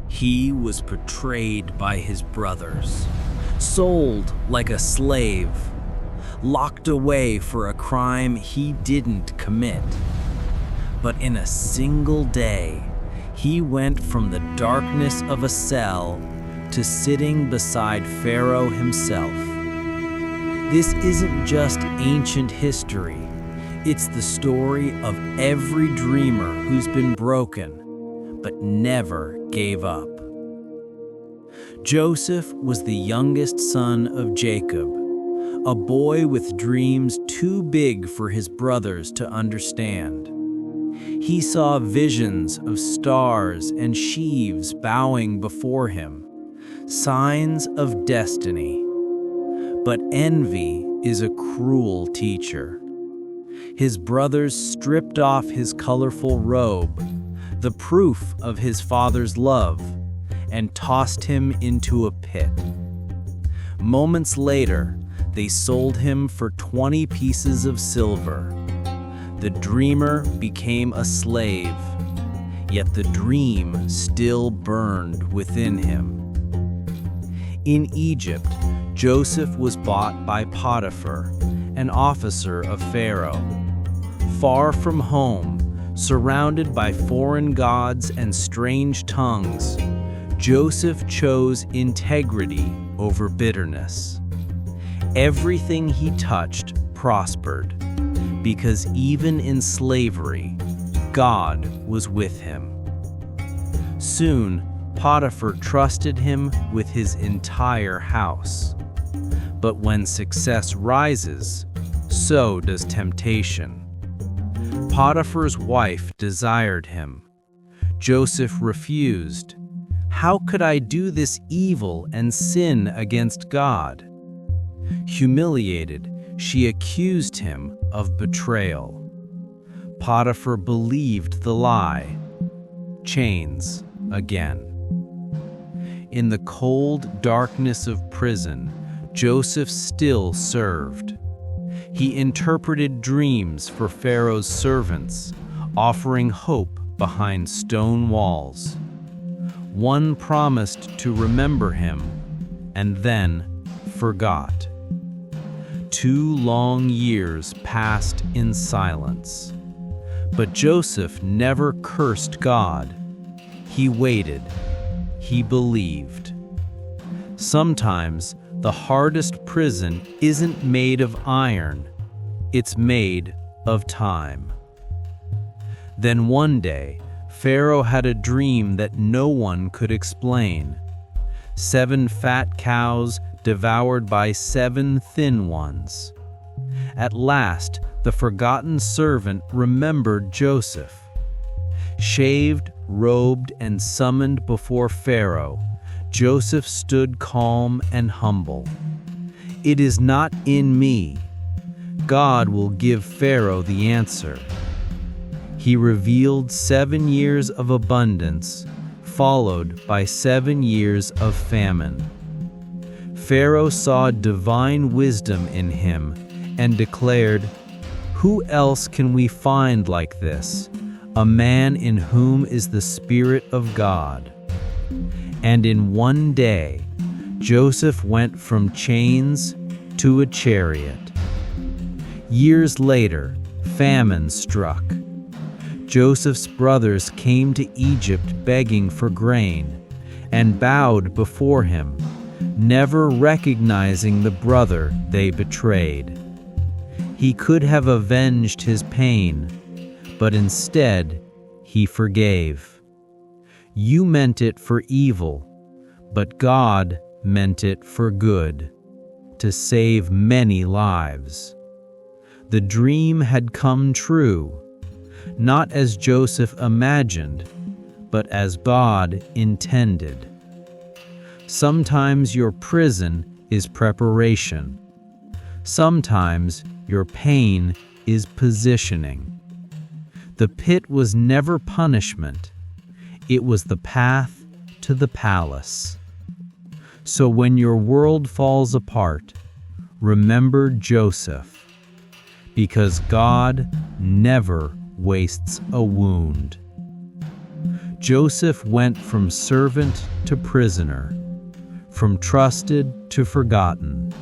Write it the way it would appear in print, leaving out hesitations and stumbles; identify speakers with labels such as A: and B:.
A: He was betrayed by his brothers, sold like a slave, locked away for a crime he didn't commit. But in a single day, he went from the darkness of a cell to sitting beside Pharaoh himself. This isn't just ancient history. It's the story of every dreamer who's been broken, but never gave up. Joseph was the youngest son of Jacob, a boy with dreams too big for his brothers to understand. He saw visions of stars and sheaves bowing before him, signs of destiny. But envy is a cruel teacher. His brothers stripped off his colorful robe, the proof of his father's love, and tossed him into a pit. Moments later, they sold him for 20 pieces of silver. The dreamer became a slave, yet the dream still burned within him. In Egypt, Joseph was bought by Potiphar, an officer of Pharaoh. Far from home, surrounded by foreign gods and strange tongues, Joseph chose integrity over bitterness. Everything he touched prospered, because even in slavery, God was with him. Soon, Potiphar trusted him with his entire house. But when success rises, so does temptation. Potiphar's wife desired him. Joseph refused. How could I do this evil and sin against God? Humiliated, she accused him of betrayal. Potiphar believed the lie. Chains again. In the cold darkness of prison, Joseph still served. He interpreted dreams for Pharaoh's servants, offering hope behind stone walls. One promised to remember him, and then forgot. 2 long years passed in silence. But Joseph never cursed God. He waited. He believed. Sometimes the hardest prison isn't made of iron, it's made of time. Then one day, Pharaoh had a dream that no one could explain. 7 fat cows devoured by 7 thin ones. At last, the forgotten servant remembered Joseph. Shaved, robed, and summoned before Pharaoh, Joseph stood calm and humble. It is not in me. God will give Pharaoh the answer. He revealed 7 years of abundance, followed by 7 years of famine. Pharaoh saw divine wisdom in him and declared, "Who else can we find like this, a man in whom is the Spirit of God?" And in one day, Joseph went from chains to a chariot. Years later, famine struck. Joseph's brothers came to Egypt begging for grain and bowed before him, never recognizing the brother they betrayed. He could have avenged his pain, but instead he forgave. You meant it for evil, but God meant it for good, to save many lives. The dream had come true, not as Joseph imagined, but as God intended. Sometimes your prison is preparation. Sometimes your pain is positioning. The pit was never punishment. It was the path to the palace. So when your world falls apart, remember Joseph, because God never wastes a wound. Joseph went from servant to prisoner, from trusted to forgotten.